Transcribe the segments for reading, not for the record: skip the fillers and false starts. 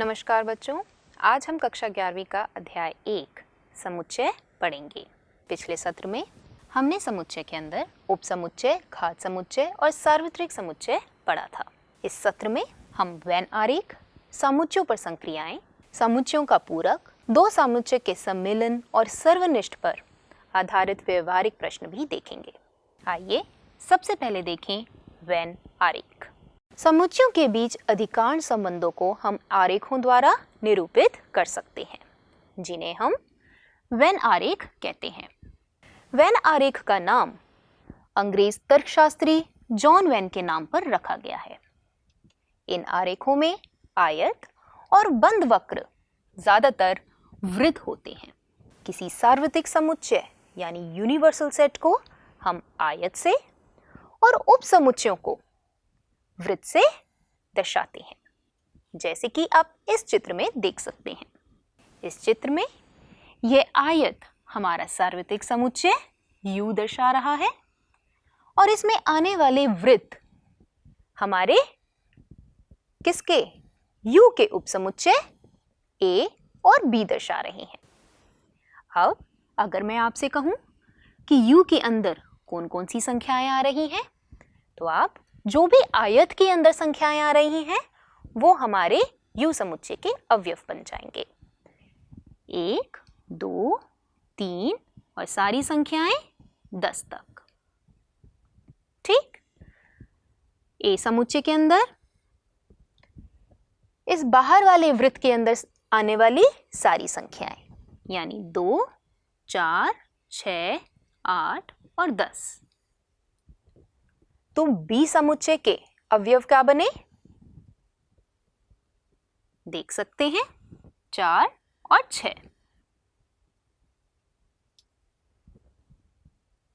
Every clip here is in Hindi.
नमस्कार बच्चों, आज हम कक्षा 11वीं का अध्याय 1 समुच्चय पढ़ेंगे। पिछले सत्र में हमने समुच्चय के अंदर उपसमुच्चय, घात समुच्चय और सार्वत्रिक समुच्चय पढ़ा था। इस सत्र में हम वेन आरेख, समुच्चयों पर संक्रियाएं, समुच्चयों का पूरक, दो समुच्चय के सम्मिलन और सर्वनिष्ठ पर आधारित व्यवहारिक प्रश्न भी देखेंगे। आइए सबसे पहले देखें वेन आरेख। समुच्चयों के बीच अधिकांश संबंधों को हम आरेखों द्वारा निरूपित कर सकते हैं, जिन्हें हम वेन आरेख कहते हैं। वेन आरेख का नाम अंग्रेज तर्कशास्त्री जॉन वेन के नाम पर रखा गया है। इन आरेखों में आयत और बंद वक्र ज्यादातर वृत्त होते हैं। किसी सार्वत्रिक समुच्चय यानी यूनिवर्सल सेट को हम आयत से और उपसमुच्चयों को वृत्त से दर्शाते हैं, जैसे कि आप इस चित्र में देख सकते हैं। इस चित्र में यह आयत हमारा सार्वत्रिक समुच्चय U दर्शा रहा है और इसमें आने वाले वृत्त हमारे किसके U के उपसमुच्चय A और B दर्शा रहे हैं। अब अगर मैं आपसे कहूं कि U के अंदर कौन कौन सी संख्याएं आ रही हैं, तो आप जो भी आयत के अंदर संख्याएं आ रही हैं वो हमारे U समुच्चय के अवयव बन जाएंगे। 1, 2, 3 और सारी संख्याएं 10 तक। ठीक। A समुच्चय के अंदर इस बाहर वाले वृत्त के अंदर आने वाली सारी संख्याएं यानी 2, 4, 6, 8 और 10। तो B समुच्चय के अवयव क्या बने? देख सकते हैं 4 और 6।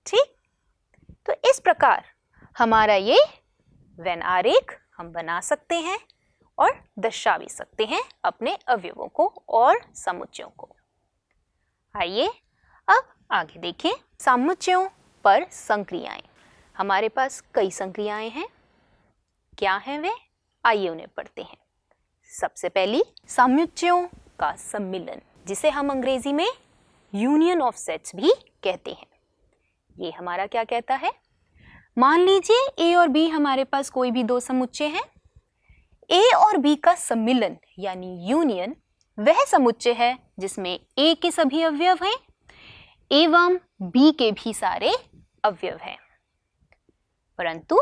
ठीक। तो इस प्रकार हमारा ये वेन आरेख हम बना सकते हैं और दर्शा भी सकते हैं अपने अवयवों को और समुच्चयों को। आइए अब आगे देखें समुच्चयों पर संक्रियाएं। हमारे पास कई संक्रियाएं हैं। क्या हैं वे? आइए उन्हें पढ़ते हैं। सबसे पहली समुच्चयों का सम्मिलन, जिसे हम अंग्रेजी में यूनियन ऑफ सेट्स भी कहते हैं। ये हमारा क्या कहता है? मान लीजिए A और B हमारे पास कोई भी दो समुच्चय हैं। A और B का सम्मिलन यानी यूनियन वह समुच्चय है जिसमें A के सभी अवयव हैं एवं B के भी सारे अवयव हैं, परंतु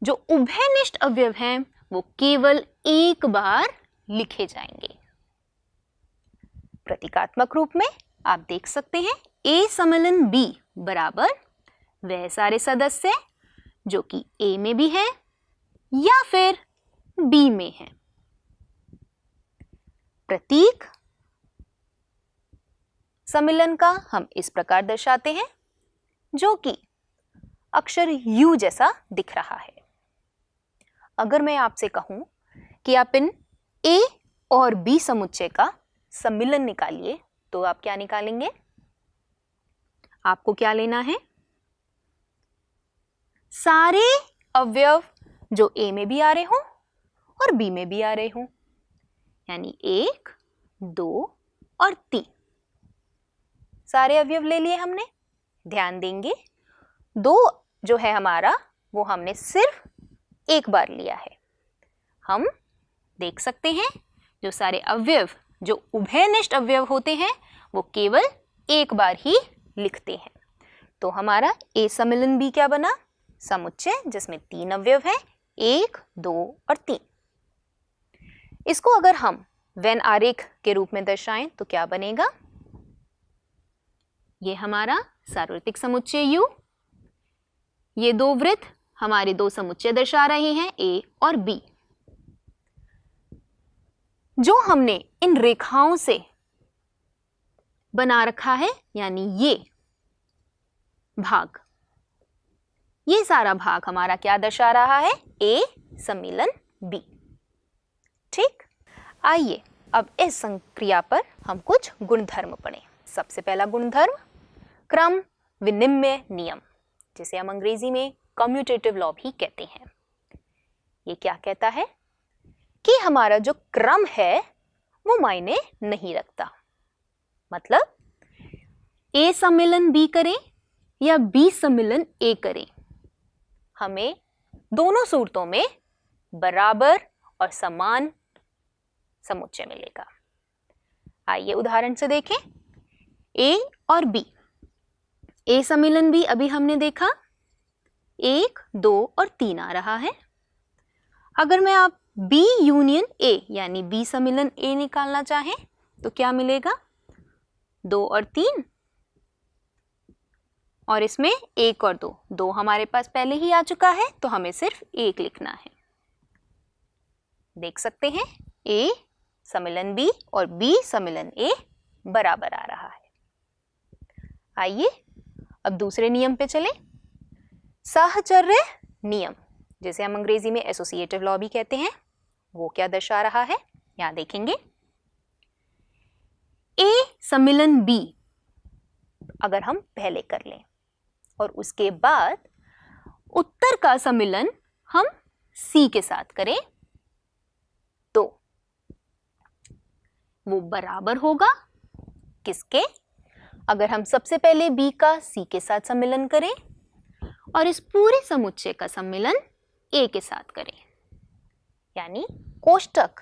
जो उभयनिष्ठ अवयव हैं वो केवल एक बार लिखे जाएंगे। प्रतीकात्मक रूप में आप देख सकते हैं A सम्मिलन B बराबर वह सारे सदस्य जो कि A में भी हैं या फिर B में हैं। प्रतीक सम्मिलन का हम इस प्रकार दर्शाते हैं, जो कि अक्षर U जैसा दिख रहा है। अगर मैं आपसे कहूं कि आप इन A और B समुच्चय का सम्मिलन निकालिए, तो आप क्या निकालेंगे? आपको क्या लेना है? सारे अवयव जो A में भी आ रहे हों और B में भी आ रहे हों, यानी 1, 2 और 3 सारे अवयव ले लिए हमने। ध्यान देंगे 2 जो है हमारा वो हमने सिर्फ एक बार लिया है। हम देख सकते हैं जो सारे अवयव जो उभयनिष्ठ अवयव होते हैं वो केवल एक बार ही लिखते हैं। तो हमारा A सम्मिलन B क्या बना? समुच्चय जिसमें 3 अवयव हैं, 1, 2 और 3। इसको अगर हम वेन आरेख के रूप में दर्शाएं तो क्या बनेगा? ये हमारा सार्वत्रिक समुच्चय U, ये दो वृत्त हमारे दो समुच्चय दर्शा रहे हैं A और B। जो हमने इन रेखाओं से बना रखा है यानी ये भाग, ये सारा भाग हमारा क्या दर्शा रहा है? A सम्मिलन B। ठीक। आइए अब इस संक्रिया पर हम कुछ गुणधर्म पढ़ें। सबसे पहला गुणधर्म क्रम विनिमय नियम, जिसे हम अंग्रेजी में कम्यूटेटिव लॉ भी कहते हैं। ये क्या कहता है कि हमारा जो क्रम है वो मायने नहीं रखता। मतलब ए सम्मिलन बी करें या बी सम्मिलन ए करें, हमें दोनों सूरतों में बराबर और समान समुच्चय मिलेगा। आइए उदाहरण से देखें। ए और बी, ए सम्मिलन बी अभी हमने देखा 1, 2 और 3 आ रहा है। अगर मैं आप बी यूनियन ए यानी बी सम्मिलन ए निकालना चाहें तो क्या मिलेगा? 2 और 3, और इसमें 1 और 2, 2 हमारे पास पहले ही आ चुका है तो हमें सिर्फ 1 लिखना है। देख सकते हैं ए सम्मिलन बी और बी सम्मिलन ए बराबर आ रहा है। आइए अब दूसरे नियम पे चलें। साहचर्य नियम, जिसे हम अंग्रेजी में एसोसिएटिव लॉ भी कहते हैं, वो क्या दर्शा रहा है यहां देखेंगे। ए सम्मिलन बी अगर हम पहले कर लें और उसके बाद उत्तर का सम्मिलन हम सी के साथ करें तो वो बराबर होगा किसके? अगर हम सबसे पहले बी का सी के साथ सम्मिलन करें और इस पूरे समुच्चय का सम्मिलन ए के साथ करें, यानी कोष्टक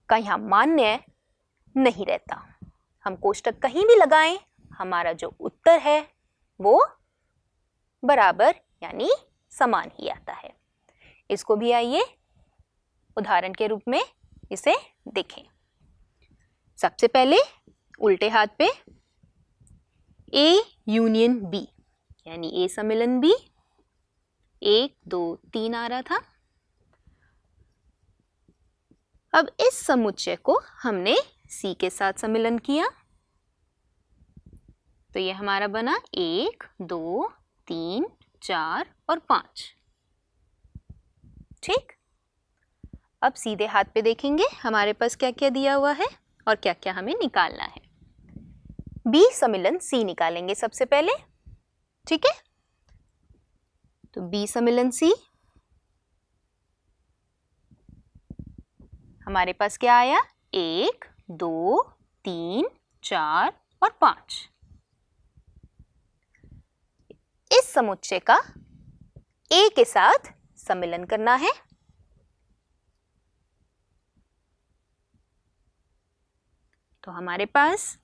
का यहां मान्य नहीं रहता। हम कोष्टक कहीं भी लगाएं, हमारा जो उत्तर है वो बराबर यानी समान ही आता है। इसको भी आइए उदाहरण के रूप में इसे देखें। सबसे पहले उल्टे हाथ पे ए यूनियन बी यानी ए सम्मिलन बी, 1, 2, 3 आ रहा था। अब इस समुच्चय को हमने सी के साथ सम्मिलन किया तो ये हमारा बना 1, 2, 3, 4 और 5। ठीक, अब सीधे हाथ पे देखेंगे हमारे पास क्या क्या दिया हुआ है और क्या क्या हमें निकालना है। बी सम्मिलन सी निकालेंगे सबसे पहले। ठीक है, तो बी सम्मिलन सी हमारे पास क्या आया? 1, 2, 3, 4 और 5। इस समुच्चय का ए के साथ सम्मिलन करना है। तो हमारे पास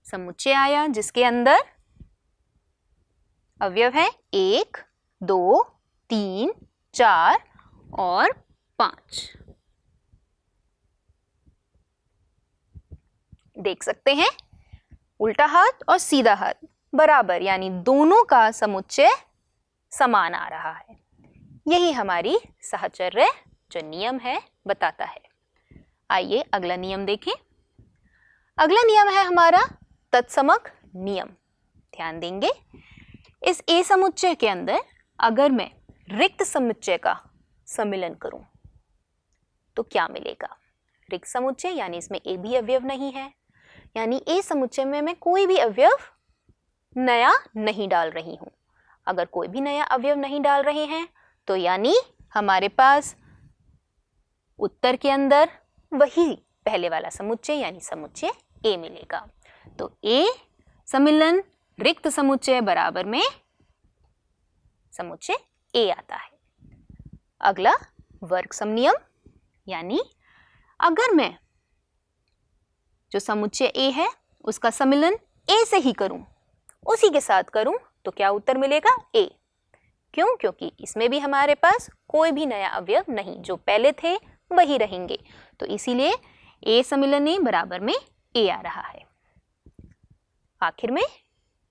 समुच्चय आया जिसके अंदर अवयव है 1, 2, 3, 4 और 5। देख सकते हैं उल्टा हाथ और सीधा हाथ बराबर यानी दोनों का समुच्चय समान आ रहा है। यही हमारी साहचर्य जो नियम है बताता है। आइए अगला नियम देखें। अगला नियम है हमारा तत्समक नियम। ध्यान देंगे, इस ए समुच्चय के अंदर अगर मैं रिक्त समुच्चय का सम्मिलन करूं तो क्या मिलेगा? रिक्त समुच्चय यानी इसमें ए भी अवयव नहीं है, यानी ए समुच्चय में मैं कोई भी अवयव नया नहीं डाल रही हूं। अगर कोई भी नया अवयव नहीं डाल रहे हैं तो यानी हमारे पास उत्तर के अंदर वही पहले वाला समुच्चय यानी समुच्चय ए मिलेगा। तो ए सम्मिलन रिक्त समुच्चय बराबर में समुच्चय ए आता है। अगला वर्ग सम नियम, यानी अगर मैं जो समुच्चय ए है उसका सम्मिलन ए से ही करूं, उसी के साथ करूं तो क्या उत्तर मिलेगा? ए। क्यों? क्योंकि इसमें भी हमारे पास कोई भी नया अवयव नहीं, जो पहले थे वही रहेंगे। तो इसीलिए ए सम्मिलन ए बराबर में ए आ रहा है। आखिर में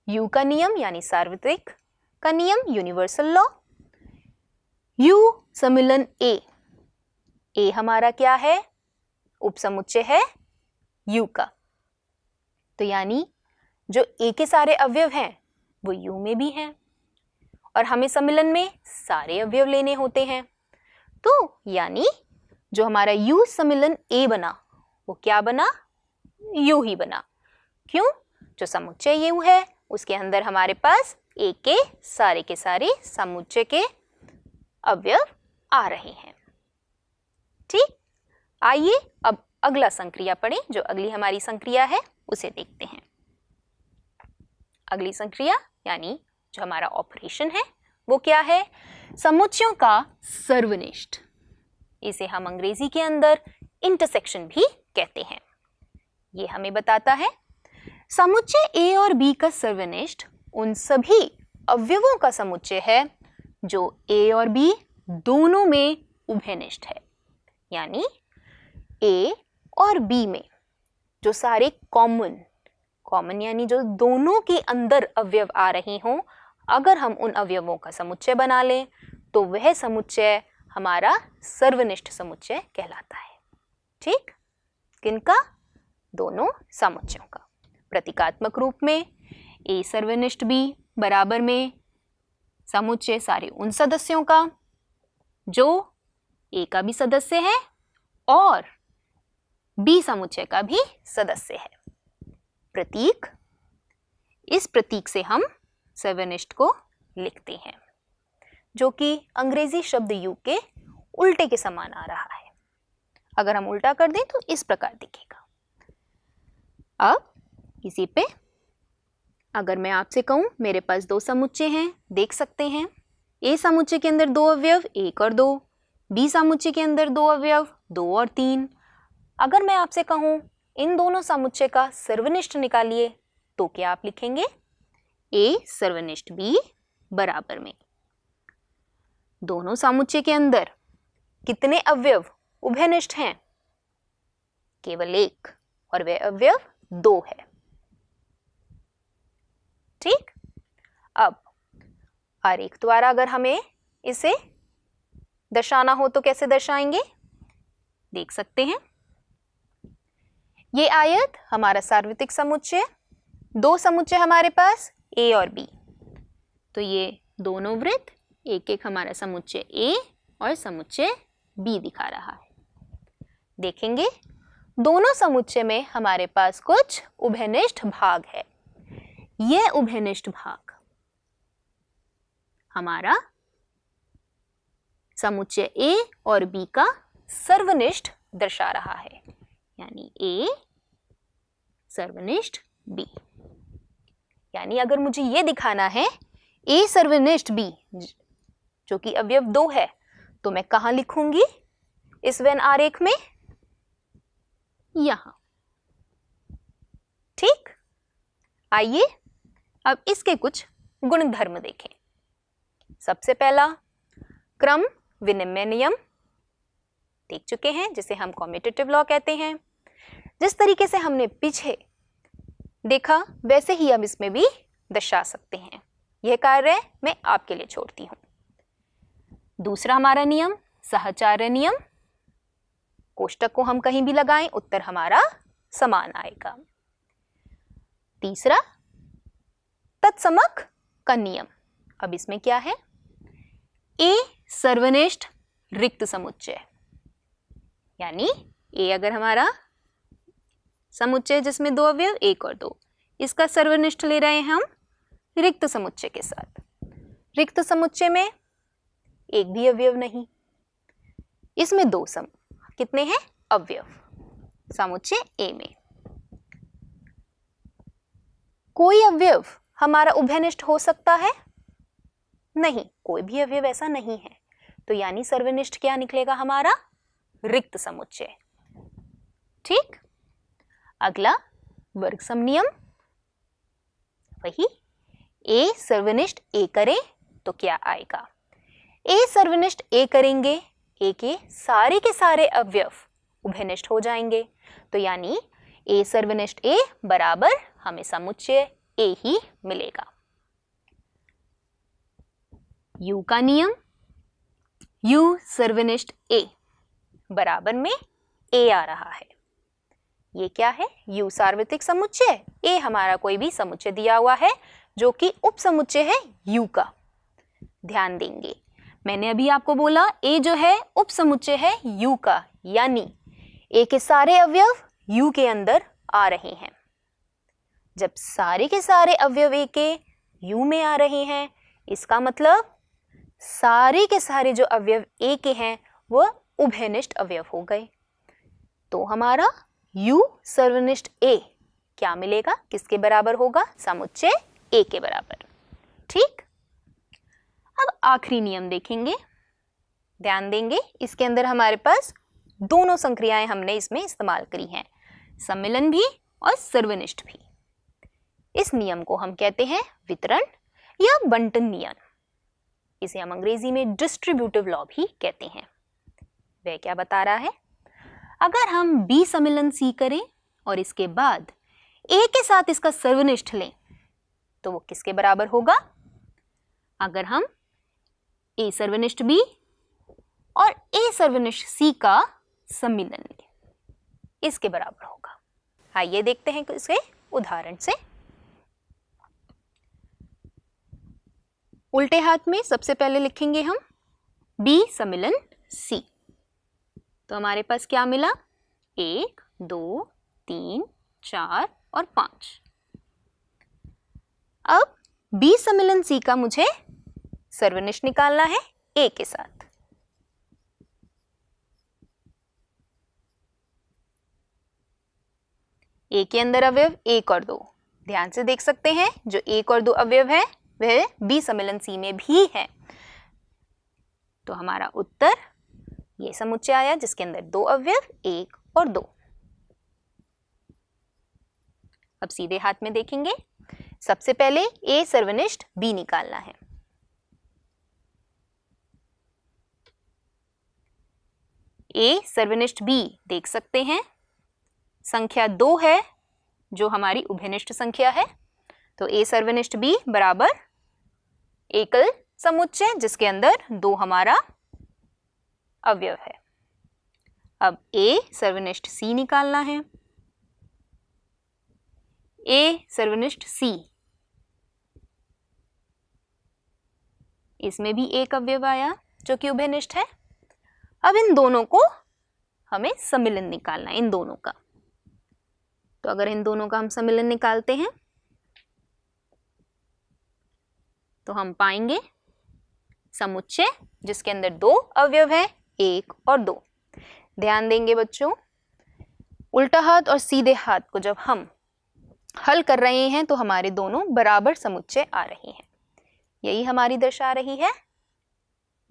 यू का नियम यानी सार्वत्रिक का नियम, यूनिवर्सल लॉ। यू सम्मिलन ए, ए हमारा क्या है? उपसमुच्चय है यू का। तो यानी जो ए के सारे अवयव हैं वो यू में भी हैं और हमें सम्मिलन में सारे अवयव लेने होते हैं। तो यानी जो हमारा यू सम्मिलन ए बना वो क्या बना? यू ही बना। क्यों? जो समुच्चय यू है उसके अंदर हमारे पास ए के सारे समुच्चय के अवयव आ रहे हैं। ठीक, आइए अब अगला संक्रिया पढ़ें। जो अगली हमारी संक्रिया है उसे देखते हैं। अगली संक्रिया यानी जो हमारा ऑपरेशन है वो क्या है? समुच्चयों का सर्वनिष्ठ। इसे हम अंग्रेजी के अंदर इंटरसेक्शन भी कहते हैं। ये हमें बताता है समुच्चय ए और बी का सर्वनिष्ठ उन सभी अवयवों का समुच्चय है जो ए और बी दोनों में उभयनिष्ठ है। यानी ए और बी में जो सारे कॉमन यानी जो दोनों के अंदर अवयव आ रहे हों, अगर हम उन अवयवों का समुच्चय बना लें तो वह समुच्चय हमारा सर्वनिष्ठ समुच्चय कहलाता है। ठीक, किनका? दोनों समुच्चयों का। प्रतीकात्मक रूप में ए सर्वनिष्ठ बी बराबर में समुच्चय सारे उन सदस्यों का जो ए का भी सदस्य है और बी समुच्चय का भी सदस्य है। प्रतीक, इस प्रतीक से हम सर्वनिष्ठ को लिखते हैं, जो कि अंग्रेजी शब्द यू के उल्टे के समान आ रहा है। अगर हम उल्टा कर दें तो इस प्रकार दिखेगा। अब इसी पे अगर मैं आपसे कहूं मेरे पास दो समुच्चय हैं, देख सकते हैं। ए समुच्चय के अंदर दो अवयव 1 और 2, बी समुच्चय के अंदर दो अवयव 2 और 3। अगर मैं आपसे कहूं इन दोनों समुच्चय का सर्वनिष्ठ निकालिए तो क्या आप लिखेंगे? ए सर्वनिष्ठ बी बराबर में दोनों समुच्चय के अंदर कितने अवयव उभयनिष्ठ हैं? केवल 1 और वह अवयव 2 है। ठीक, अब आरेख द्वारा अगर हमें इसे दर्शाना हो तो कैसे दर्शाएंगे? देख सकते हैं ये आयत हमारा सार्वत्रिक समुच्चय, दो समुच्चय हमारे पास ए और बी, तो ये दोनों वृत्त एक एक हमारा समुच्चय ए और समुच्चय बी दिखा रहा है। देखेंगे दोनों समुच्चय में हमारे पास कुछ उभयनिष्ठ भाग है। यह उभयनिष्ठ भाग हमारा समुच्चय ए और बी का सर्वनिष्ठ दर्शा रहा है, यानी ए सर्वनिष्ठ बी। यानी अगर मुझे यह दिखाना है ए सर्वनिष्ठ बी जो कि अवयव 2 है, तो मैं कहां लिखूंगी इस वेन आरेख में? यहां। ठीक, आइए अब इसके कुछ गुणधर्म देखें। सबसे पहला क्रम विनिमय नियम देख चुके हैं, जिसे हम कम्यूटेटिव लॉ कहते हैं। जिस तरीके से हमने पीछे देखा वैसे ही हम इसमें भी दर्शा सकते हैं। यह कार्य मैं आपके लिए छोड़ती हूं। दूसरा हमारा नियम सहचार्य नियम। कोष्टक को हम कहीं भी लगाएं उत्तर हमारा समान आएगा। तीसरा तत्समक का नियम। अब इसमें क्या है? ए सर्वनिष्ठ रिक्त समुच्चय, यानी ए अगर हमारा समुच्चय जिसमें दो अवयव 1 और 2, इसका सर्वनिष्ठ ले रहे हैं हम रिक्त समुच्चय के साथ। रिक्त समुच्चय में एक भी अवयव नहीं, इसमें दो कितने हैं अवयव समुच्चय ए में। कोई अवयव हमारा उभयनिष्ठ हो सकता है? नहीं, कोई भी अवयव ऐसा नहीं है, तो यानी सर्वनिष्ठ क्या निकलेगा हमारा? रिक्त समुच्चय। ठीक, अगला वर्ग सम नियम। वही ए सर्वनिष्ठ ए करें तो क्या आएगा? ए सर्वनिष्ठ ए करेंगे, ए के सारे अवयव उभयनिष्ठ हो जाएंगे, तो यानी ए सर्वनिष्ठ ए बराबर हमें समुच्चय ए ही मिलेगा। यू का नियम, यू सर्वनिष्ठ ए बराबर में ए आ रहा है। ये क्या है? यू सार्वत्रिक समुच्चय, ए हमारा कोई भी समुच्चय दिया हुआ है जो कि उप समुच्चय है यू का। ध्यान देंगे मैंने अभी आपको बोला ए जो है उप समुच्चय है यू का, यानी ए के सारे अवयव यू के अंदर आ रहे हैं। जब सारे के सारे अवयव ए के यू में आ रहे हैं, इसका मतलब सारे के सारे जो अवयव ए के हैं वह उभयनिष्ठ अवयव हो गए। तो हमारा U सर्वनिष्ठ A क्या मिलेगा, किसके बराबर होगा, समुच्चय A के बराबर। ठीक, अब आखिरी नियम देखेंगे, ध्यान देंगे। इसके अंदर हमारे पास दोनों संक्रियाएं हमने इसमें इस्तेमाल करी हैं, सम्मिलन भी और सर्वनिष्ठ भी। इस नियम को हम कहते हैं वितरण या बंटन नियम। इसे हम अंग्रेजी में डिस्ट्रीब्यूटिव लॉ भी कहते हैं। वह क्या बता रहा है, अगर हम B सम्मिलन C करें और इसके बाद A के साथ इसका सर्वनिष्ठ लें तो वो किसके बराबर होगा, अगर हम A सर्वनिष्ठ B और A सर्वनिष्ठ C का सम्मिलन लें, इसके बराबर होगा। आइए देखते हैं इसे उदाहरण से। उल्टे हाथ में सबसे पहले लिखेंगे हम B सम्मिलन C। तो हमारे पास क्या मिला, 1 2 3 4 और 5। अब B सम्मिलन C का मुझे सर्वनिष्ठ निकालना है A के साथ। A के अंदर अवयव 1 और 2, ध्यान से देख सकते हैं जो 1 और 2 अवयव है वह B सम्मिलन C में भी है। तो हमारा उत्तर ये समुच्चय आया जिसके अंदर 2 अवयव 1 और 2। अब सीधे हाथ में देखेंगे, सबसे पहले A सर्वनिष्ठ B निकालना है। A सर्वनिष्ठ B देख सकते हैं, संख्या 2 है जो हमारी उभयनिष्ठ संख्या है। तो A सर्वनिष्ठ B बराबर एकल समुच्चय जिसके अंदर 2 हमारा अवयव है। अब A सर्वनिष्ठ C निकालना है। A सर्वनिष्ठ C, इसमें भी एक अवयव आया जो कि उभयनिष्ठ है। अब इन दोनों को हमें सम्मिलन निकालना है, इन दोनों का। तो अगर इन दोनों का हम सम्मिलन निकालते हैं तो हम पाएंगे समुच्चय जिसके अंदर 2 अवयव है, 1 और 2। ध्यान देंगे बच्चों, उल्टा हाथ और सीधे हाथ को जब हम हल कर रहे हैं तो हमारे दोनों बराबर समुच्चय आ रहे हैं। यही हमारी दर्शा रही है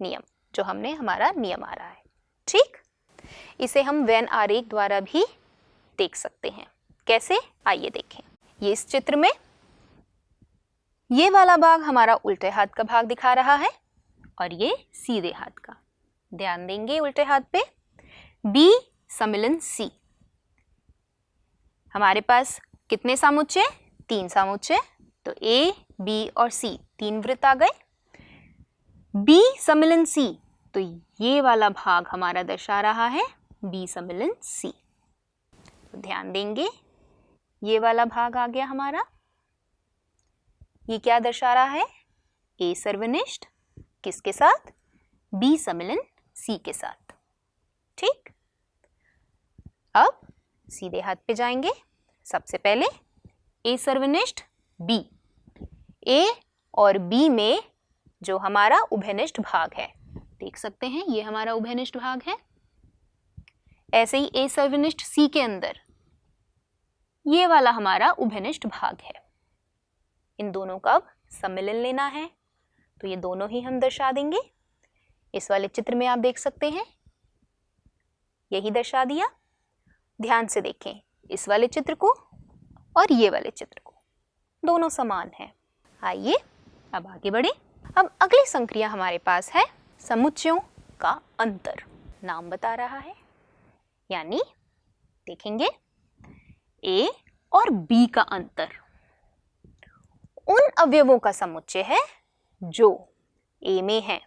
नियम, जो हमने हमारा नियम आ रहा है। ठीक, इसे हम वेन आरेख द्वारा भी देख सकते हैं। कैसे, आइए देखें। ये इस चित्र में ये वाला भाग हमारा उल्टे हाथ का भाग दिखा रहा है और ये सीधे हाथ का। ध्यान देंगे उल्टे हाथ पे B सम्मिलन C, हमारे पास कितने समुच्चय, 3 समुच्चय। तो A, B और C 3 वृत्त आ गए। B सम्मिलन C, तो ये वाला भाग हमारा दर्शा रहा है B सम्मिलन C। तो ध्यान देंगे ये वाला भाग आ गया हमारा। ये क्या दर्शा रहा है, A सर्वनिष्ठ किसके साथ, B सम्मिलन C के साथ। ठीक, अब सीधे हाथ पे जाएंगे। सबसे पहले A सर्वनिष्ठ B, A और B में जो हमारा उभयनिष्ठ भाग है, देख सकते हैं ये हमारा उभयनिष्ठ भाग है। ऐसे ही A सर्वनिष्ठ C के अंदर ये वाला हमारा उभयनिष्ठ भाग है। इन दोनों का अब सम्मिलन लेना है, तो ये दोनों ही हम दर्शा देंगे। इस वाले चित्र में आप देख सकते हैं यही दर्शा दिया। ध्यान से देखें इस वाले चित्र को और ये वाले चित्र को, दोनों समान हैं। आइए अब आगे बढ़े। अब अगली संक्रिया हमारे पास है समुच्चयों का अंतर, नाम बता रहा है। यानी देखेंगे A और B का अंतर उन अवयवों का समुच्चय है जो A में है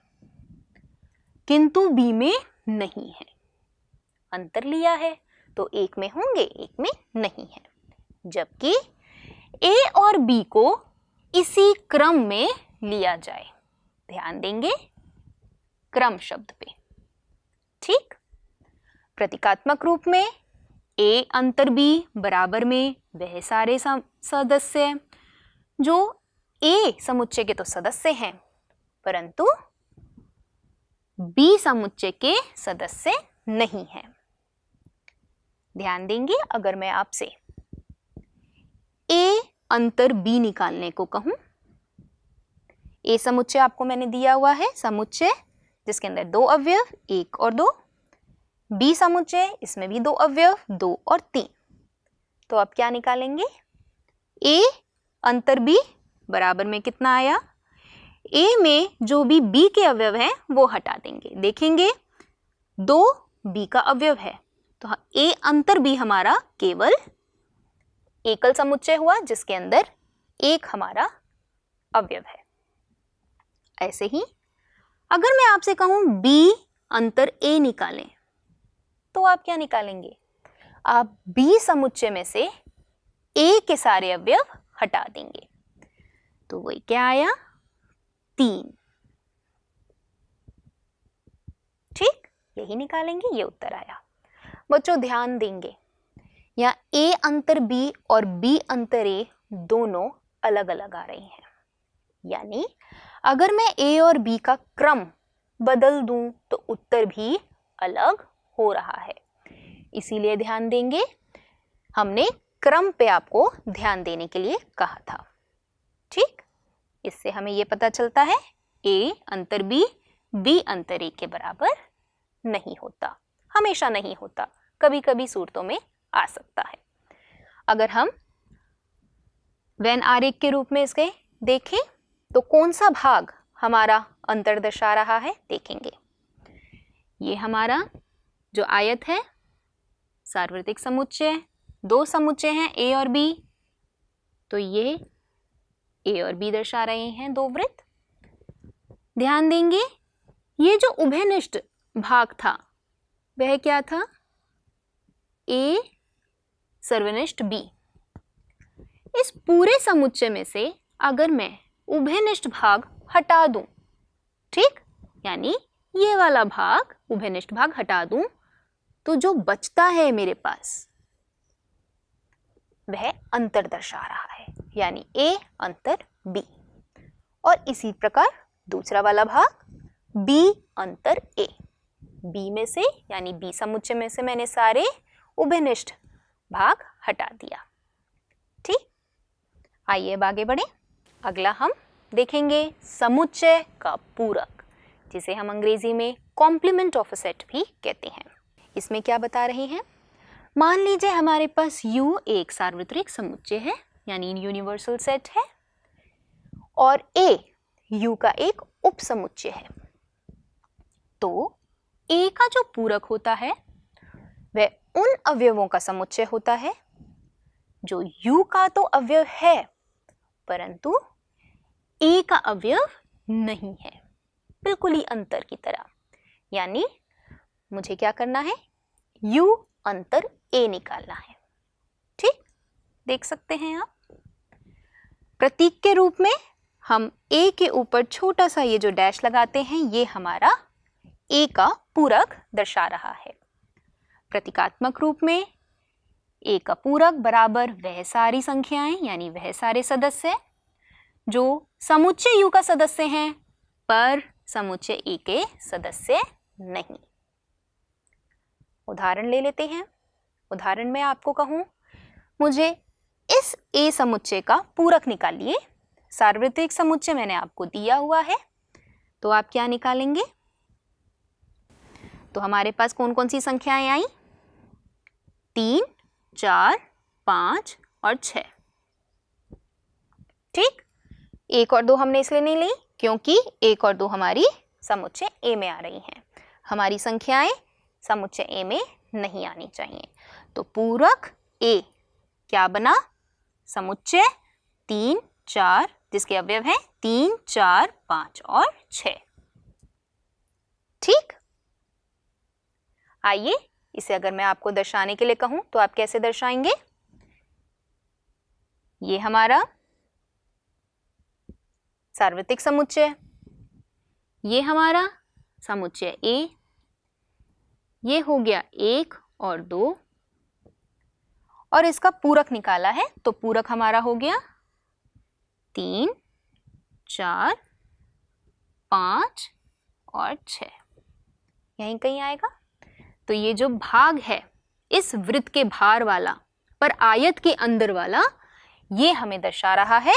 किंतु B में नहीं है। अंतर लिया है तो एक में होंगे, एक में नहीं है। जबकि A और B को इसी क्रम में लिया जाए, ध्यान देंगे क्रम शब्द पे। ठीक, प्रतीकात्मक रूप में A अंतर B बराबर में वह सारे सदस्य जो A समुच्चय के तो सदस्य हैं परंतु B समुच्चय के सदस्य नहीं है। ध्यान देंगे, अगर मैं आपसे ए अंतर बी निकालने को कहूं, ए समुच्चय आपको मैंने दिया हुआ है, समुच्चय जिसके अंदर दो अवयव 1 और 2, बी समुच्चय, इसमें भी दो अवयव 2 और 3। तो अब क्या निकालेंगे? ए अंतर बी बराबर में कितना आया? ए में जो भी बी के अवयव हैं वो हटा देंगे। देखेंगे 2 बी का अवयव है, तो ए अंतर बी हमारा केवल एकल समुच्चय हुआ जिसके अंदर एक हमारा अवयव है। ऐसे ही अगर मैं आपसे कहूं बी अंतर ए निकालें, तो आप क्या निकालेंगे? आप बी समुच्चय में से ए के सारे अवयव हटा देंगे, तो वही क्या आया? 3। ठीक, यही निकालेंगे, ये उत्तर आया। बच्चों ध्यान देंगे, यहाँ ए अंतर बी और बी अंतर ए दोनों अलग अलग आ रही हैं, यानी अगर मैं ए और बी का क्रम बदल दूं तो उत्तर भी अलग हो रहा है। इसीलिए ध्यान देंगे, हमने क्रम पे आपको ध्यान देने के लिए कहा था। ठीक, इससे हमें यह पता चलता है ए अंतर बी अंतर ए के बराबर नहीं होता, हमेशा नहीं होता, कभी कभी सूरतों में आ सकता है। अगर हम वेन आरेख के रूप में इसके देखें तो कौन सा भाग हमारा अंतर दर्शा रहा है देखेंगे। ये हमारा जो आयत है सार्वत्रिक समुच्चय, दो समुच्चय हैं ए और बी, तो ये ए और बी दर्शा रहे हैं दो वृत्त। ध्यान देंगे, ये जो उभयनिष्ठ भाग था वह क्या था? ए सर्वनिष्ठ बी। इस पूरे समुच्चय में से अगर मैं उभयनिष्ठ भाग हटा दूं, ठीक, यानी ये वाला भाग उभयनिष्ठ भाग हटा दूं, तो जो बचता है मेरे पास वह अंतर दर्शा रहा है, यानी ए अंतर बी। और इसी प्रकार दूसरा वाला भाग बी अंतर ए, बी में से यानी बी समुच्चय में से मैंने सारे उभयनिष्ठ भाग हटा दिया। ठीक, आइए अब आगे बढ़े। अगला हम देखेंगे समुच्चय का पूरक, जिसे हम अंग्रेजी में कॉम्प्लीमेंट ऑफ अ सेट भी कहते हैं। इसमें क्या बता रहे हैं? मान लीजिए हमारे पास U एक सार्वत्रिक समुच्चय है, यानी यूनिवर्सल सेट है, और A U का एक उपसमुच्चय है। तो A का जो पूरक होता है वह उन अवयवों का समुच्चय होता है जो U का तो अवयव है परंतु A का अवयव नहीं है, बिल्कुल ही अंतर की तरह। यानी मुझे क्या करना है? U अंतर A निकालना है। ठीक, देख सकते हैं आप प्रतीक के रूप में हम A के ऊपर छोटा सा ये जो डैश लगाते हैं, ये हमारा A का पूरक दर्शा रहा है। प्रतीकात्मक रूप में A का पूरक बराबर वह सारी संख्याएं यानी वह सारे सदस्य जो समुच्चय U का सदस्य हैं पर समुच्चय A के सदस्य नहीं। उदाहरण ले लेते हैं। उदाहरण में आपको कहूं, मुझे इस A समुच्चय का पूरक निकालिए। सार्वत्रिक समुच्चय मैंने आपको दिया हुआ है, तो आप क्या निकालेंगे? तो हमारे पास कौन कौन सी संख्याएं आई? 3, 4, 5 और 6। ठीक, 1 और 2 हमने इसलिए नहीं ली क्योंकि 1 और 2 हमारी समुच्चय A में आ रही हैं। हमारी संख्याएं समुच्चय A में नहीं आनी चाहिए। तो पूरक A क्या बना? समुच्चय 3, 4 जिसके अवयव हैं 3, 4, 5 और 6। ठीक, आइए इसे अगर मैं आपको दर्शाने के लिए कहूं तो आप कैसे दर्शाएंगे? ये हमारा सार्वत्रिक समुच्चय, ये हमारा समुच्चय A, ये हो गया 1 और 2 और इसका पूरक निकाला है, तो पूरक हमारा हो गया 3, 4, 5 और 6। यहीं कहीं आएगा। तो ये जो भाग है इस वृत्त के बाहर वाला पर आयत के अंदर वाला, ये हमें दर्शा रहा है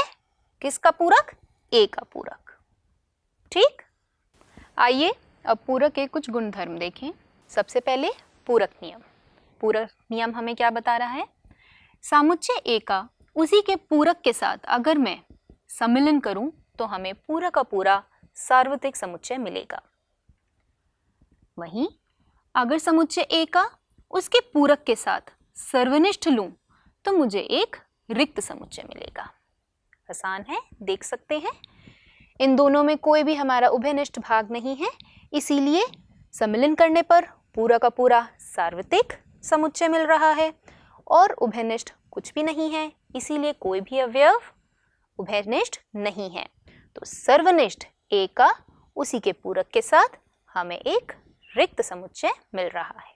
किसका पूरक? ए का पूरक। ठीक, आइए अब पूरक के कुछ गुणधर्म देखें। सबसे पहले पूरक नियम। पूरक नियम हमें क्या बता रहा है? समुच्चय ए का उसी के पूरक के साथ अगर मैं सम्मिलन करूं तो हमें पूरा का पूरा सार्वत्रिक समुच्चय मिलेगा। वहीं अगर समुच्चय ए का उसके पूरक के साथ सर्वनिष्ठ लूं तो मुझे एक रिक्त समुच्चय मिलेगा। आसान है, देख सकते हैं इन दोनों में कोई भी हमारा उभयनिष्ठ भाग नहीं है, इसीलिए सम्मिलन करने पर पूरा का पूरा सार्वत्रिक समुच्चय मिल रहा है और उभयनिष्ठ कुछ भी नहीं है, इसीलिए कोई भी अवयव उभयनिष्ठ नहीं है। तो सर्वनिष्ठ ए का उसी के पूरक के साथ हमें एक रिक्त समुच्चय मिल रहा है।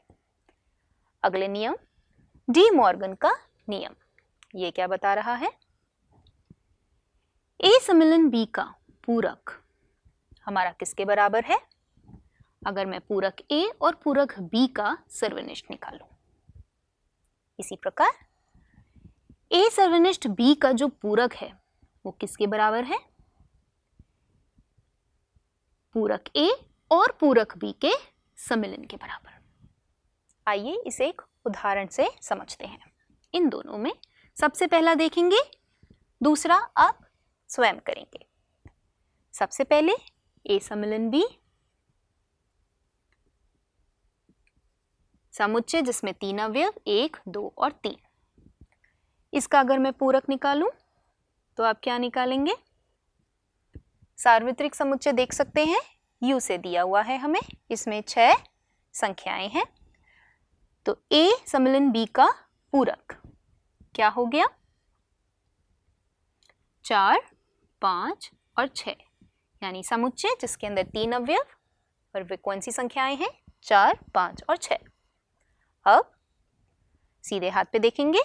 अगले नियम, डी मॉर्गन का नियम। ये क्या बता रहा है? ए सम्मिलन बी का पूरक हमारा किसके बराबर है? अगर मैं पूरक ए और पूरक बी का सर्वनिष्ठ निकालूं। इसी प्रकार ए सर्वनिष्ठ बी का जो पूरक है वो किसके बराबर है? पूरक ए और पूरक बी के सम्मिलन के बराबर। आइए इसे एक उदाहरण से समझते हैं। इन दोनों में सबसे पहला देखेंगे, दूसरा आप स्वयं करेंगे। सबसे पहले ए सम्मिलन बी, समुच्चय जिसमें 3 अवयव 1, 2 और 3। इसका अगर मैं पूरक निकालूं तो आप क्या निकालेंगे? सार्वत्रिक समुच्चय देख सकते हैं, U से दिया हुआ है हमें, इसमें 6 संख्याएं हैं। तो A सम्मिलन B का पूरक क्या हो गया? 4, 5 और 6, यानी समुच्चय जिसके अंदर 3 अवयव और वे कौन सी संख्याएं हैं? 4, 5 और 6। अब सीधे हाथ पे देखेंगे।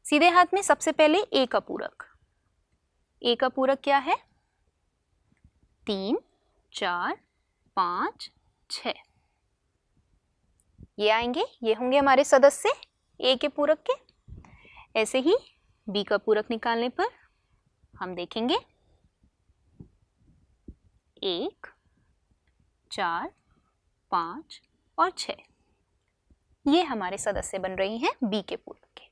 सीधे हाथ में सबसे पहले ए का पूरक। ए का पूरक क्या है? 3, 4, 5, 6। ये आएंगे, ये होंगे हमारे सदस्य ए के पूरक के। ऐसे ही बी का पूरक निकालने पर हम देखेंगे 1, 4, 5 और 6। ये हमारे सदस्य बन रही हैं बी के पूरक के।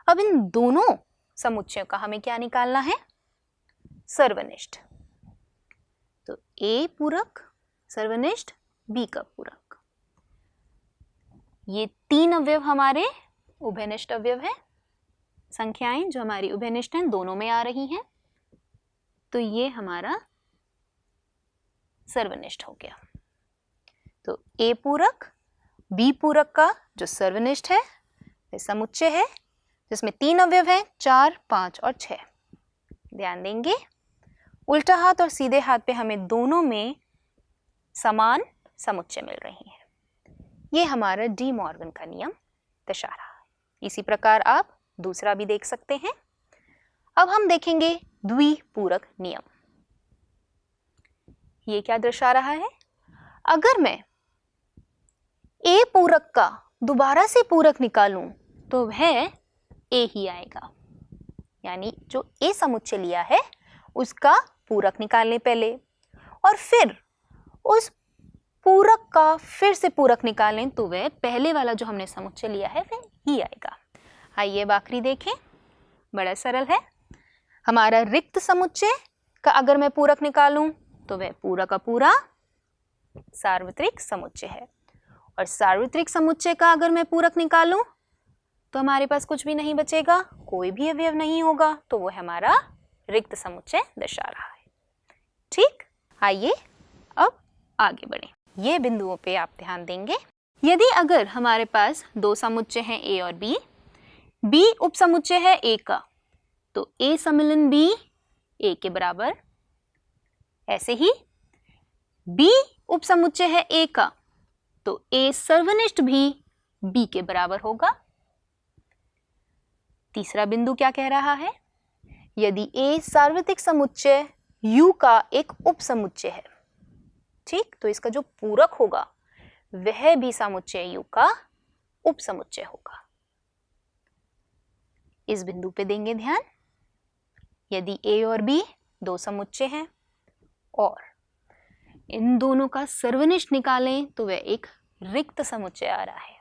अब इन दोनों समुच्चयों का हमें क्या निकालना है? सर्वनिष्ठ। तो ए पूरक सर्वनिष्ठ बी का पूरक। ये 3 अवयव हमारे उभयनिष्ठ अवयव है, संख्याएं जो हमारी उभयनिष्ठ हैं दोनों में आ रही हैं, तो ये हमारा सर्वनिष्ठ हो गया। तो ए पूरक बी पूरक का जो सर्वनिष्ठ है वह समुच्चय है जिसमें 3 अवयव हैं, 4, 5 और 6। ध्यान देंगे उल्टा हाथ और सीधे हाथ पे हमें दोनों में समान समुच्चय मिल रही है। ये हमारा डी मॉर्गन का नियम दर्शा रहा है। इसी प्रकार आप दूसरा भी देख सकते हैं। अब हम देखेंगे द्विपूरक नियम। ये क्या दर्शा रहा है? अगर मैं ए पूरक का दोबारा से पूरक निकालूं तो वह ए ही आएगा, यानी जो ए समुच्चय लिया है उसका पूरक निकालने पहले और फिर उस पूरक का फिर से पूरक निकालें तो वह पहले वाला जो हमने समुच्चय लिया है वह ही आएगा। आइए आखिरी देखें, बड़ा सरल है। हमारा रिक्त समुच्चय का अगर मैं पूरक निकालूं तो वह पूरा का पूरा सार्वत्रिक समुच्चय है, और सार्वत्रिक समुच्चय का अगर मैं पूरक निकालूं तो हमारे पास कुछ भी नहीं बचेगा, कोई भी अवयव नहीं होगा, तो वो हमारा रिक्त समुच्चय दर्शा रहा है। ठीक, आइए अब आगे बढ़ें। ये बिंदुओं पे आप ध्यान देंगे। यदि अगर हमारे पास 2 समुच्चय हैं ए और बी उपसमुच्चय है ए का, तो ए सम्मिलन बी ए के बराबर। ऐसे ही बी उपसमुच्चय है ए का, तो ए सर्वनिष्ठ भी बी के बराबर होगा। तीसरा बिंदु क्या कह रहा है? यदि ए सार्वत्रिक समुच्चय U का एक उपसमुच्चय है, ठीक, तो इसका जो पूरक होगा वह भी समुच्चय U का उपसमुच्चय होगा। इस बिंदु पे देंगे ध्यान। यदि A और B दो समुच्चय हैं और इन दोनों का सर्वनिष्ठ निकालें तो वह एक रिक्त समुच्चय आ रहा है।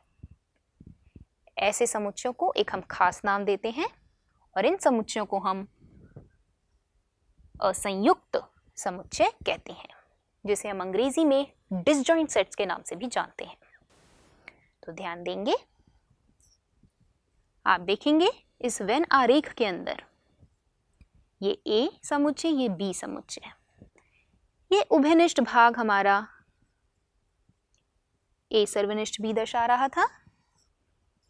ऐसे समुच्चयों को एक हम खास नाम देते हैं और इन समुच्चयों को हम असंयुक्त समुच्चय कहते हैं, जिसे हम अंग्रेजी में डिसजॉइंट सेट्स के नाम से भी जानते हैं। तो ध्यान देंगे, आप देखेंगे इस वेन आरेख के अंदर ये A समुच्चय, ये B समुच्चय, ये उभयनिष्ठ भाग हमारा A सर्वनिष्ठ B दर्शा रहा था,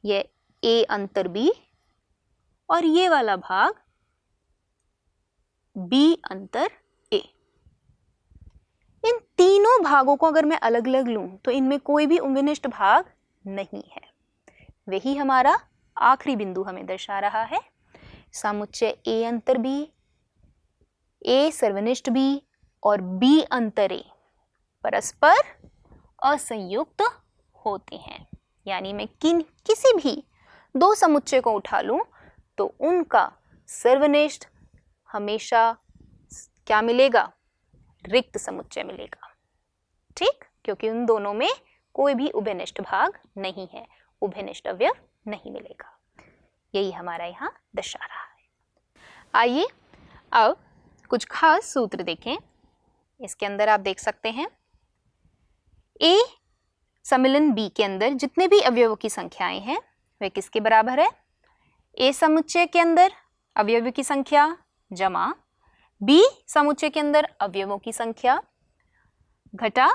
ये A अंतर B, और ये वाला भाग B अंतर A। इन तीनों भागों को अगर मैं अलग अलग लूं तो इनमें कोई भी उभयनिष्ठ भाग नहीं है। वही हमारा आखिरी बिंदु हमें दर्शा रहा है। समुच्चय A अंतर B, A सर्वनिष्ठ B और B अंतर A परस्पर असंयुक्त होते हैं। यानी मैं किसी भी दो समुच्चय को उठा लूं तो उनका सर्वनिष्ठ हमेशा क्या मिलेगा? रिक्त समुच्चय मिलेगा। ठीक, क्योंकि उन दोनों में कोई भी उभयनिष्ठ भाग नहीं है, उभयनिष्ठ अवयव नहीं मिलेगा। यही हमारा यहाँ दर्शा रहा है। आइए अब कुछ खास सूत्र देखें। इसके अंदर आप देख सकते हैं A सम्मिलन B के अंदर जितने भी अवयवों की संख्याएं हैं वे किसके बराबर है? A समुच्चय के अंदर अवयवों की संख्या जमा B समुच्चय के अंदर अवयवों की संख्या घटा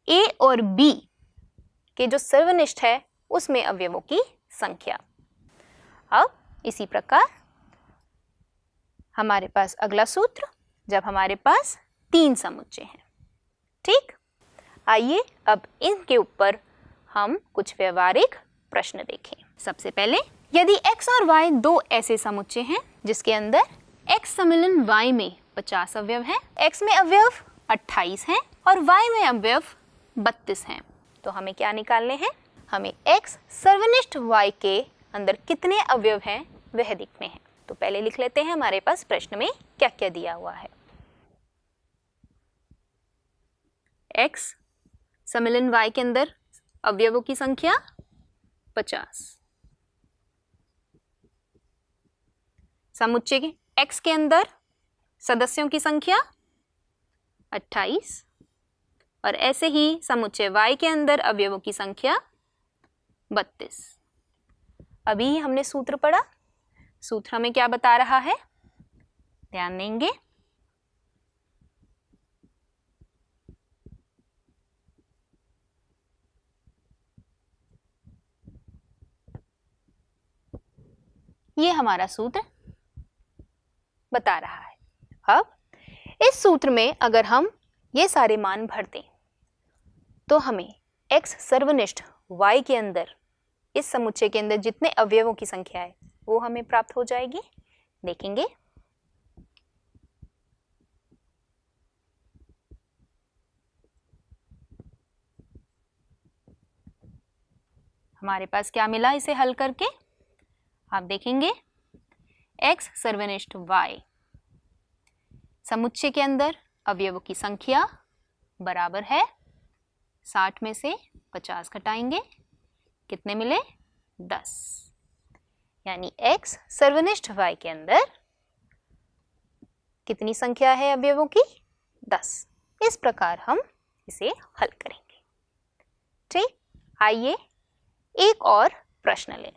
A और B के जो सर्वनिष्ठ है उसमें अवयवों की संख्या। अब इसी प्रकार हमारे पास अगला सूत्र, जब हमारे पास तीन समुच्चय हैं। ठीक, आइए अब इनके ऊपर हम कुछ व्यवहारिक प्रश्न देखें। सबसे पहले, यदि x और y दो ऐसे समुच्चय हैं जिसके अंदर x सम्मिलन y में 50 अवयव हैं, x में अवयव 28 हैं और y में अवयव 32 हैं, तो हमें क्या निकालने हैं? हमें x सर्वनिष्ठ y के अंदर कितने अवयव हैं वह देखने हैं। तो पहले लिख लेते हैं हमारे पास प्रश्न में क्या क्या दिया हुआ है। x सम्मिलन y के अंदर अवयवों की संख्या 50, समुच्चय x के अंदर सदस्यों की संख्या 28 और ऐसे ही समुच्चय y के अंदर अवयवों की संख्या 32। अभी हमने सूत्र पढ़ा, सूत्र हमें क्या बता रहा है? ध्यान देंगे, ये हमारा सूत्र बता रहा है। अब इस सूत्र में अगर हम ये सारे मान भर दें तो हमें x सर्वनिष्ठ y के अंदर इस समुच्चय के अंदर जितने अवयवों की संख्या है वो हमें प्राप्त हो जाएगी। देखेंगे, हमारे पास क्या मिला इसे हल करके? आप देखेंगे x सर्वनिष्ठ y समुच्चय के अंदर अवयवों की संख्या बराबर है 60 में से 50 घटाएंगे, कितने मिले? 10। यानी x सर्वनिष्ठ y के अंदर कितनी संख्या है अवयवों की? 10। इस प्रकार हम इसे हल करेंगे। ठीक, आइए एक और प्रश्न लें।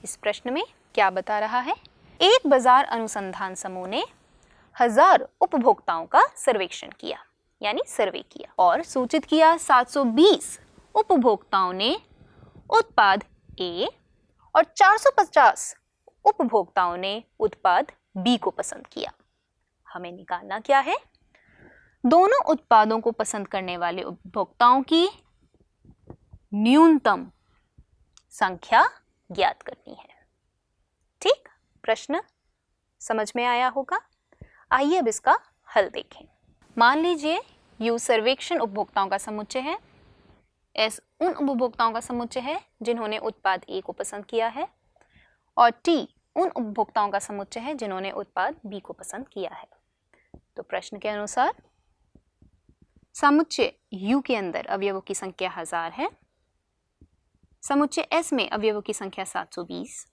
इस प्रश्न में क्या बता रहा है? एक बाजार अनुसंधान समूह ने 1000 उपभोक्ताओं का सर्वेक्षण किया, यानी सर्वे किया, और सूचित किया 720 उपभोक्ताओं ने उत्पाद A और 450 उपभोक्ताओं ने उत्पाद B को पसंद किया। हमें निकालना क्या है? दोनों उत्पादों को पसंद करने वाले उपभोक्ताओं की न्यूनतम संख्या ज्ञात करनी है। ठीक, प्रश्न समझ में आया होगा। आइए अब इसका हल देखें। मान लीजिए U सर्वेक्षण उपभोक्ताओं का समुच्चय है, S उन उपभोक्ताओं का समुच्चय है जिन्होंने उत्पाद A को पसंद किया है, और T उन उपभोक्ताओं का समुच्चय है जिन्होंने उत्पाद B को पसंद किया है। तो प्रश्न के अनुसार समुच्चय U के अंदर अवयवों की संख्या 1000 है, समुच्चय S में अवयवों की संख्या 720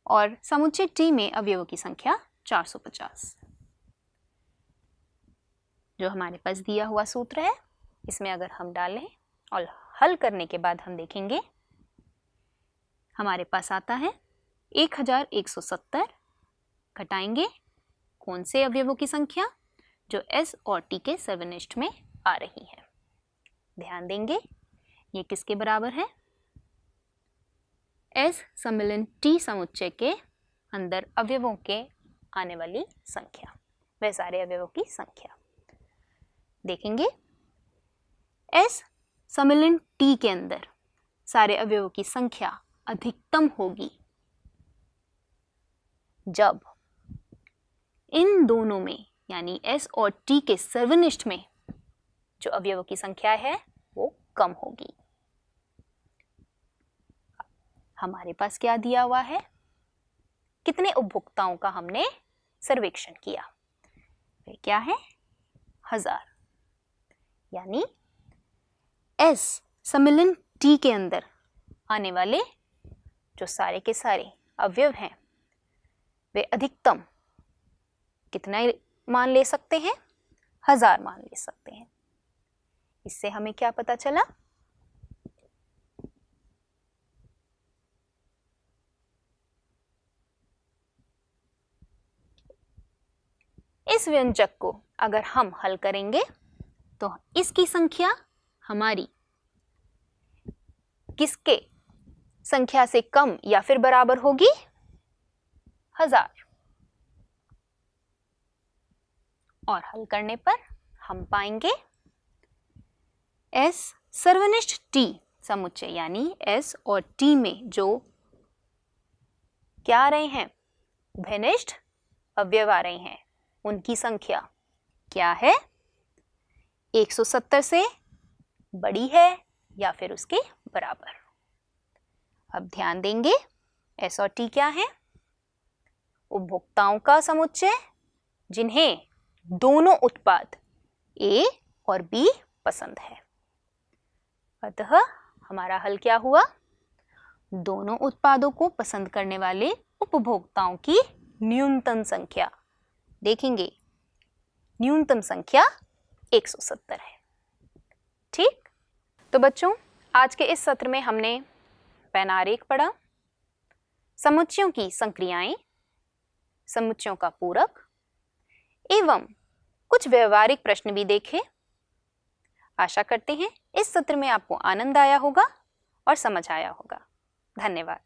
और समुच्चय T में अवयवों की संख्या 450। जो हमारे पास दिया हुआ सूत्र है इसमें अगर हम डालें और हल करने के बाद हम देखेंगे हमारे पास आता है 1170 घटाएंगे कौन से अवयवों की संख्या, जो S और T के सर्वनिष्ठ में आ रही है। ध्यान देंगे ये किसके बराबर है, S सम्मिलन T समुच्चय के अंदर अवयवों के आने वाली संख्या, वह सारे अवयवों की संख्या। देखेंगे S सम्मिलन T के अंदर सारे अवयवों की संख्या अधिकतम होगी जब इन दोनों में यानी S और T के सर्वनिष्ठ में जो अवयवों की संख्या है वो कम होगी। हमारे पास क्या दिया हुआ है, कितने उपभोक्ताओं का हमने सर्वेक्षण किया, वे क्या है 1000, यानी S सम्मिलन T के अंदर आने वाले जो सारे के सारे अवयव हैं वे अधिकतम कितना मान ले सकते हैं, 1000 मान ले सकते हैं। इससे हमें क्या पता चला, इस व्यंजक को अगर हम हल करेंगे तो इसकी संख्या हमारी किसके संख्या से कम या फिर बराबर होगी, 1000। और हल करने पर हम पाएंगे S सर्वनिष्ठ T समुच्चय यानी S और T में जो क्या आ रहे हैं, उभयनिष्ठ अवयव आ रहे हैं, उनकी संख्या क्या है, 170 से बड़ी है या फिर उसके बराबर। अब ध्यान देंगे S और T क्या है, उपभोक्ताओं का समुच्चय जिन्हें दोनों उत्पाद A और B पसंद है। अतः हमारा हल क्या हुआ, दोनों उत्पादों को पसंद करने वाले उपभोक्ताओं की न्यूनतम संख्या, देखेंगे न्यूनतम संख्या 170 है। ठीक, तो बच्चों आज के इस सत्र में हमने पैनारेख पढ़ा, समुच्चयों की संक्रियाएं, समुच्चयों का पूरक एवं कुछ व्यवहारिक प्रश्न भी देखे। आशा करते हैं इस सत्र में आपको आनंद आया होगा और समझ आया होगा। धन्यवाद।